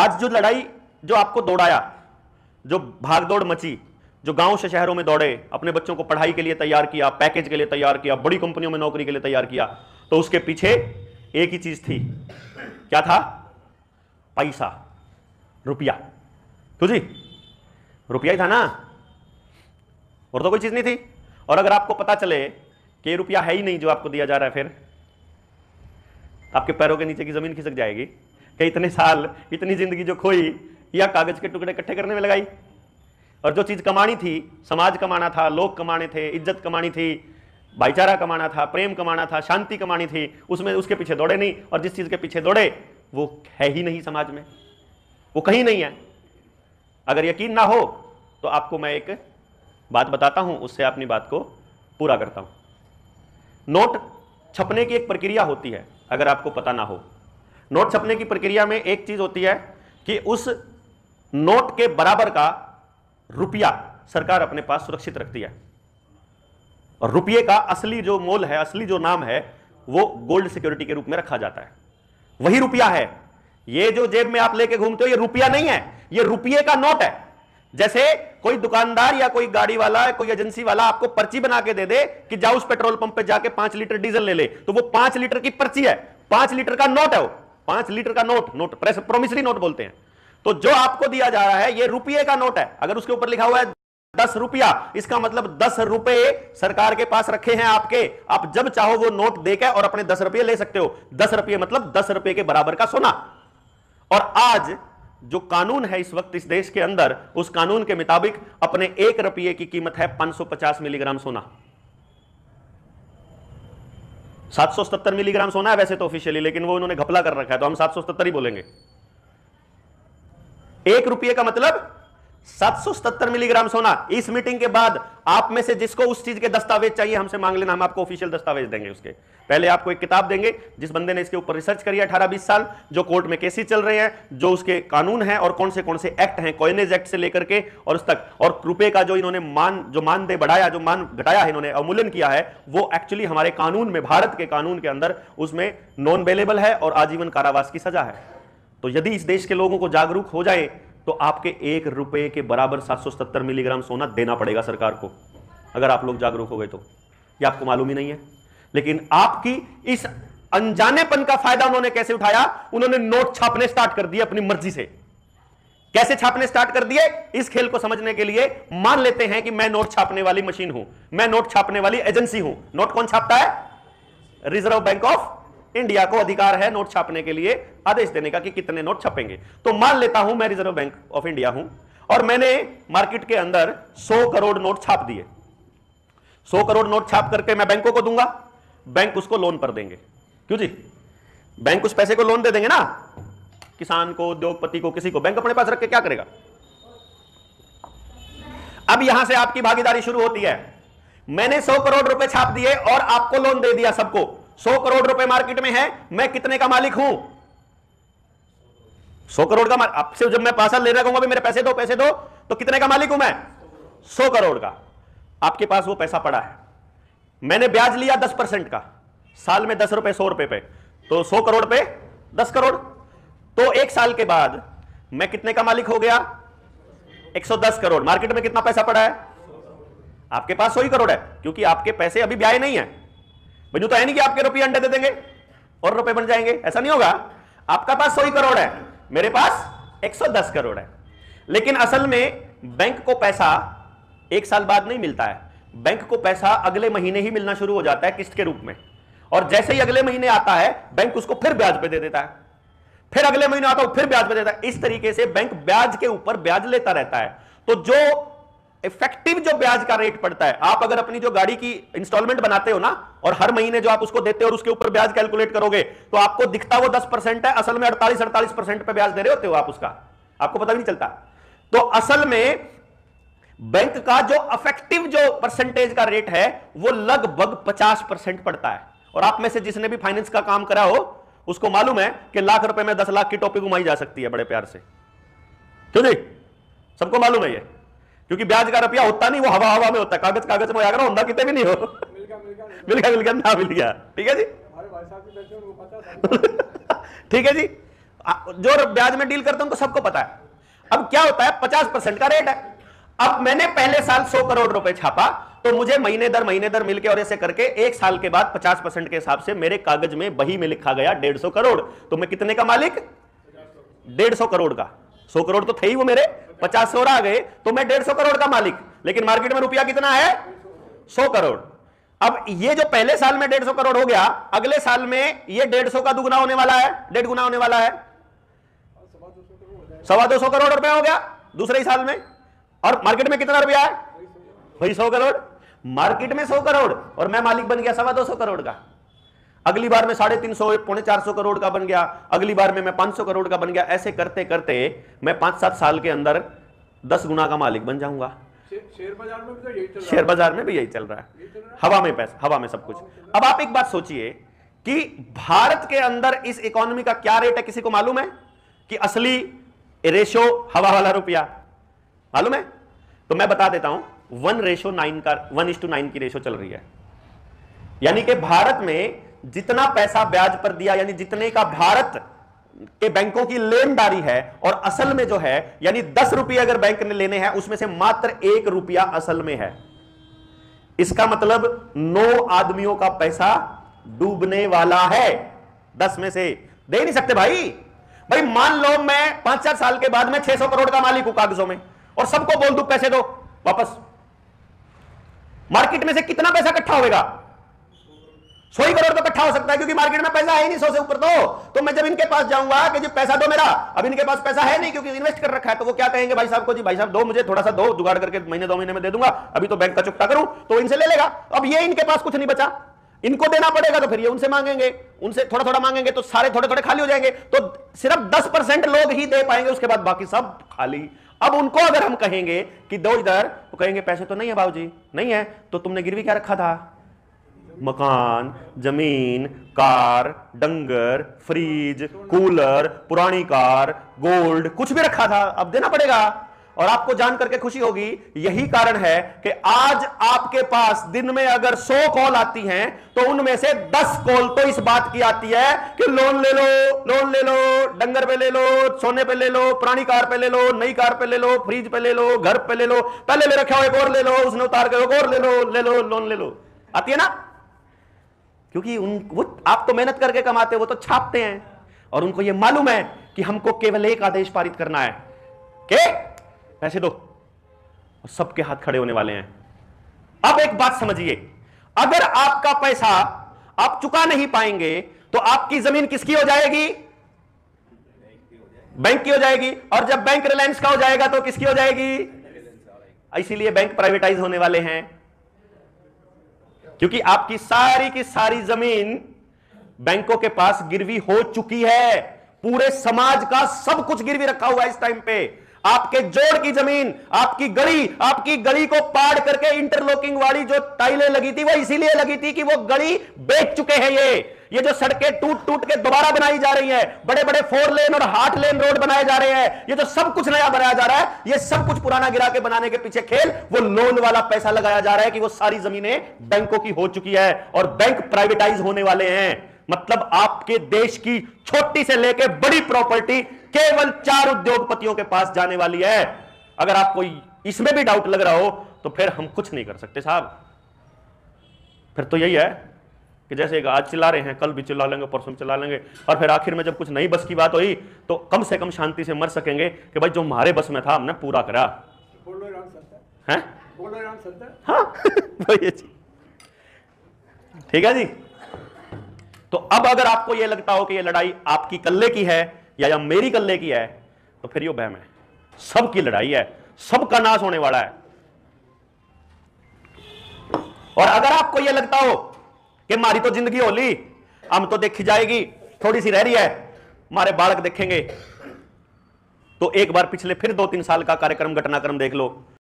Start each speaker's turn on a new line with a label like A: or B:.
A: आज जो लड़ाई, जो आपको दौड़ाया, जो भागदौड़ मची, जो गांव से शहरों में दौड़े, अपने बच्चों को पढ़ाई के लिए तैयार किया, पैकेज के लिए तैयार किया, बड़ी कंपनियों में नौकरी के लिए तैयार किया, तो उसके पीछे एक ही चीज थी। क्या था? पैसा, रुपया। तो जी रुपया ही था ना, और तो कोई चीज नहीं थी। और अगर आपको पता चले कि रुपया है ही नहीं जो आपको दिया जा रहा है, फिर आपके पैरों के नीचे की जमीन खिसक जाएगी कि इतने साल, इतनी जिंदगी जो खोई, या कागज के टुकड़े इकट्ठे करने में लगाई। और जो चीज कमानी थी, समाज कमाना था, लोग कमाने थे, इज्जत कमानी थी, भाईचारा कमाना था, प्रेम कमाना था, शांति कमानी थी, उसमें उसके पीछे दौड़े नहीं। और जिस चीज के पीछे दौड़े वो है ही नहीं समाज में, वो कहीं नहीं है। अगर यकीन ना हो तो आपको मैं एक बात बताता हूं, उससे अपनी बात को पूरा करता हूं। नोट छपने की एक प्रक्रिया होती है, अगर आपको पता ना हो। नोट छपने की प्रक्रिया में एक चीज होती है कि उस नोट के बराबर का रुपया सरकार अपने पास सुरक्षित रखती है। और रुपये का असली जो मोल है, असली जो नाम है, वो गोल्ड सिक्योरिटी के रूप में रखा जाता है। वही रुपया है। ये जो जेब में आप लेके घूमते हो, ये रुपया नहीं है, ये रुपये का नोट है। जैसे कोई दुकानदार या कोई गाड़ी वाला, कोई एजेंसी वाला आपको पर्ची बना के दे दे कि जाओ उस पेट्रोल पंप पे जाके 5 लीटर डीजल ले ले, तो वो 5 लीटर की पर्ची है, 5 लीटर का नोट है, वो 5 लीटर का नोट प्रोमिसरी नोट बोलते हैं। तो जो आपको दिया जा रहा है ये रुपये का नोट है। अगर उसके ऊपर लिखा हुआ है 10 रुपया, इसका मतलब 10 रुपए सरकार के पास रखे हैं आपके। आप जब चाहो वो नोट देकर और अपने 10 रुपये ले सकते हो। 10 रुपये मतलब 10 रुपये के बराबर का सोना। और आज जो कानून है इस वक्त इस देश के अंदर, उस कानून के मुताबिक अपने 1 रुपये की कीमत है 550 मिलीग्राम सोना। 777 मिलीग्राम सोना है वैसे तो ऑफिशियली, लेकिन वो उन्होंने घपला कर रखा है, तो हम 777 ही बोलेंगे। 1 रुपये का मतलब 777 मिलीग्राम सोना। इस मीटिंग के बाद आप में से जिसको उस चीज के दस्तावेज चाहिए हमसे मांग लेना, हम आपको ऑफिशियल दस्तावेज देंगे। उसके पहले आपको एक किताब देंगे जिस बंदे ने इसके ऊपर रिसर्च करी है 18-20 साल, जो कोर्ट में केसेस चल रहे हैं, जो उसके कानून हैं और कौन से एक्ट हैं, कॉइनेज एक्ट से लेकर के और उस तक। और रुपए का जो इन्होंने मानदेय बढ़ाया, जो मान घटाया है, इन्होंने अवमूल्यन किया है, वो एक्चुअली हमारे कानून में, भारत के कानून के अंदर उसमें नॉन बेलेबल है और आजीवन कारावास की सजा है। तो यदि इस देश के लोगों को जागरूक हो जाए तो आपके 1 रुपये के बराबर 777 मिलीग्राम सोना देना पड़ेगा सरकार को, अगर आप लोग जागरूक हो गए तो। ये आपको मालूम ही नहीं है। लेकिन आपकी इस अनजानेपन का फायदा उन्होंने कैसे उठाया? उन्होंने नोट छापने स्टार्ट कर दिए अपनी मर्जी से। कैसे छापने स्टार्ट कर दिए? इस खेल को समझने के लिए मान लेते हैं कि मैं नोट छापने वाली मशीन हूं, मैं नोट छापने वाली एजेंसी हूं। नोट कौन छापता है? रिजर्व बैंक ऑफ इंडिया को अधिकार है नोट छापने के लिए, आदेश देने का कि कितने नोट छपेंगे। तो मान लेता हूं मैं रिजर्व बैंक ऑफ इंडिया हूं और मैंने मार्केट के अंदर 100 करोड़ नोट छाप दिए। 100 करोड़ नोट छाप करके मैं बैंकों को दूंगा, बैंक उसको लोन पर देंगे। क्यों जी? बैंक उस पैसे को लोन दे देंगे ना, किसान को, उद्योगपति को, किसी को। बैंक अपने पास रख के क्या करेगा? अब यहां से आपकी भागीदारी शुरू होती है। मैंने 100 करोड़ रुपए छाप दिए और आपको लोन दे दिया सबको। 100 करोड़ रुपए मार्केट में है, मैं कितने का मालिक हूं? 100 करोड़ का। आपसे जब मैं पैसा लेने कहूंगा भी मेरे पैसे दो, तो कितने का मालिक हूं मैं? 100 करोड़ का। आपके पास वो पैसा पड़ा है, मैंने ब्याज लिया 10% का, साल में 10 रुपए 100 रुपए पे, तो 100 करोड़ पे 10 करोड़। तो 1 साल के बाद मैं कितने का मालिक हो गया? 110 करोड़। मार्केट में कितना पैसा पड़ा है? आपके पास 100 करोड़ है, क्योंकि आपके पैसे अभी ब्याज नहीं है। भाई तो है नहीं कि आपके रुपये अंडे दे देंगे और रुपए बन जाएंगे, ऐसा नहीं होगा। आपका पास 100 करोड़ है, मेरे पास 110 करोड़ है। लेकिन असल में बैंक को पैसा 1 साल बाद नहीं मिलता है। बैंक को पैसा अगले महीने ही मिलना शुरू हो जाता है किस्त के रूप में। और जैसे ही अगले महीने आता है, बैंक उसको फिर ब्याज पे दे देता है, फिर अगले महीने आता है फिर ब्याज पे देता है। इस तरीके से बैंक ब्याज के ऊपर ब्याज लेता रहता है। तो जो इफेक्टिव जो ब्याज का रेट पड़ता है, आप अगर अपनी जो गाड़ी की इंस्टॉलमेंट बनाते हो ना, और हर महीने जो आप उसको देते हो और उसके ऊपर ब्याज कैलकुलेट करोगे, तो आपको दिखता वो 10% है, असल में 48-48% पे ब्याज दे रहे होते हो आप उसका, आपको पता भी नहीं चलता। तो असल में बैंक का जो इफेक्टिव जो परसेंटेज का रेट है वो लगभग 50% पड़ता है। और आप में से जिसने भी फाइनेंस का काम करा हो उसको मालूम है कि लाख रुपए में 10 लाख की टोपी घुमाई जा सकती है बड़े प्यार से। क्यों जी? सबको मालूम है ये, क्योंकि ब्याज का रुपया होता नहीं, वो हवा हवा में होता है, कागज कागज में आकर होता कितने भी नहीं हो। मिल गया ना मिल गया। ठीक है जी, ठीक है जी। जो ब्याज में डील करते हैं उनको सबको पता है। अब क्या होता है, 50% का रेट है। अब मैंने पहले साल 100 करोड़ रुपए छापा, तो मुझे महीने दर मिलके और ऐसे करके एक साल के बाद 50% के हिसाब से मेरे कागज में बही में लिखा गया 150 करोड़। तो मैं कितने का मालिक? 150 करोड़ का। 100 करोड़ तो थे ही वो मेरे, 50 और आ गए, तो मैं 150 करोड़ का मालिक। लेकिन मार्केट में रुपया कितना है? 100 करोड़। अब ये जो पहले साल में 150 करोड़ हो गया, अगले साल में ये 150 का दुगुना होने वाला है, 1.5 गुना होने वाला है, 225 करोड़ रुपया हो गया दूसरे ही साल में। और मार्केट में कितना रुपया है? वही 100 करोड़। मार्केट में 100 करोड़ और मैं मालिक बन गया 225 करोड़ का। अगली बार में 350, 450 करोड़ का बन गया, अगली बार में मैं 500 करोड़ का बन गया। ऐसे करते करते मैं 5-7 साल के अंदर 10 गुना का मालिक बन जाऊंगा।
B: शेयर बाजार में भी तो यही चल रहा है।
A: शेयर बाजार में भी यही चल रहा है, हवा में पैसा, हवा में सब कुछ। अब आप एक बात सोचिए कि भारत के अंदर इस इकोनॉमी का क्या रेट है, किसी को मालूम है? कि असली रेशो हवा वाला रुपया मालूम है? तो मैं बता देता हूं, 1:9 का 1:9 की रेशो चल रही है। यानी कि भारत में जितना पैसा ब्याज पर दिया, यानी जितने का भारत के बैंकों की लेनदारी है, और असल में जो है, यानी 10 रुपये अगर बैंक ने लेने हैं, उसमें से मात्र 1 रुपया असल में है। इसका मतलब 9 आदमियों का पैसा डूबने वाला है। 10 में से दे नहीं सकते भाई। भाई मान लो मैं 5-4 साल के बाद में 600 करोड़ का मालिक हूं कागजों में, और सबको बोल दूं पैसे दो वापस, मार्केट में से कितना पैसा इकट्ठा होगा? 100 करोड़ तो इकट्ठा हो सकता है, क्योंकि मार्केट में पैसा है ही नहीं 100 से ऊपर। तो मैं जब इनके पास जाऊंगा कि जी पैसा दो मेरा, अब इनके पास पैसा है नहीं क्योंकि इन्वेस्ट कर रखा है, तो वो क्या कहेंगे भाई साहब को, जी भाई साहब दो, मुझे थोड़ा सा दो, जुगाड़ करके महीने 2 महीने में दे दूंगा, अभी तो बैंक का चुकता करूं, तो इनसे ले लेगा। अब ये इनके पास कुछ नहीं बचा, इनको देना पड़ेगा, तो फिर ये उनसे मांगेंगे, उनसे थोड़ा थोड़ा मांगेंगे, तो सारे थोड़े थोड़े खाली हो जाएंगे। तो सिर्फ 10% लोग ही दे पाएंगे, उसके बाद बाकी सब खाली। अब उनको अगर हम कहेंगे कि दो इधर, तो कहेंगे पैसे तो नहीं है बाबूजी। नहीं है तो तुमने गिरवी क्या रखा था? मकान, जमीन, कार, डंगर, फ्रिज, कूलर, पुरानी कार, गोल्ड, कुछ भी रखा था, अब देना पड़ेगा। और आपको जान करके खुशी होगी, यही कारण है कि आज आपके पास दिन में अगर 100 कॉल आती हैं, तो उनमें से 10 कॉल तो इस बात की आती है कि लोन ले लो, लोन ले लो, डंगर पे ले लो, सोने पे ले लो, पुरानी कार पे ले लो, नई कार पे ले लो, फ्रिज पे ले लो, घर पे ले लो, पहले ले रखा हो एक और ले लो, उसने उतार के एक और ले लो, लोन ले लो। आती है ना? क्योंकि वो आप तो मेहनत करके कमाते, वो तो छापते हैं, और उनको ये मालूम है कि हमको केवल एक आदेश पारित करना है कि पैसे दो, और सबके हाथ खड़े होने वाले हैं। अब एक बात समझिए, अगर आपका पैसा आप चुका नहीं पाएंगे, तो आपकी जमीन किसकी हो जाएगी? बैंक की हो जाएगी। और जब बैंक रिलायंस का हो जाएगा तो किसकी हो जाएगी? इसीलिए बैंक प्राइवेटाइज होने वाले हैं, क्योंकि आपकी सारी की सारी जमीन बैंकों के पास गिरवी हो चुकी है। पूरे समाज का सब कुछ गिरवी रखा हुआ है इस टाइम पे। आपके जोड़ की जमीन, आपकी गली को पाड़ करके इंटरलॉकिंग वाली जो टाइलें लगी थी, वो इसीलिए लगी थी कि वो गली बेच चुके हैं। ये जो सड़कें टूट टूट के दोबारा बनाई जा रही है, बड़े बड़े 4 लेन और 8 लेन रोड बनाए जा रहे हैं, ये जो सब कुछ नया बनाया जा रहा है, ये सब कुछ पुराना गिरा के बनाने के पीछे खेल वो लोन वाला पैसा लगाया जा रहा है कि वो सारी जमीनें बैंकों की हो चुकी है और बैंक प्राइवेटाइज होने वाले हैं। मतलब आपके देश की छोटी से लेकर बड़ी प्रॉपर्टी केवल 4 उद्योगपतियों के पास जाने वाली है। अगर आपको इसमें भी डाउट लग रहा हो तो फिर हम कुछ नहीं कर सकते साहब। फिर तो यही है कि जैसे आज चिल्ला रहे हैं, कल भी चिल्ला लेंगे, परसों चिल्ला लेंगे, और फिर आखिर में जब कुछ नई बस की बात हुई तो कम से कम शांति से मर सकेंगे कि भाई जो हमारे बस में था हमने पूरा करा है। हाँ ठीक है जी। तो अब अगर आपको यह लगता हो कि यह लड़ाई आपकी कल्ले की है या मेरी कल्ले की है, तो फिर यो बहम है। सबकी लड़ाई है, सबका नाश होने वाला है। और अगर आपको यह लगता हो कि हमारी तो जिंदगी होली, हम तो देखी जाएगी, थोड़ी सी रह रही है, हमारे बालक देखेंगे, तो एक बार पिछले फिर 2-3 साल का कार्यक्रम घटनाक्रम देख लो।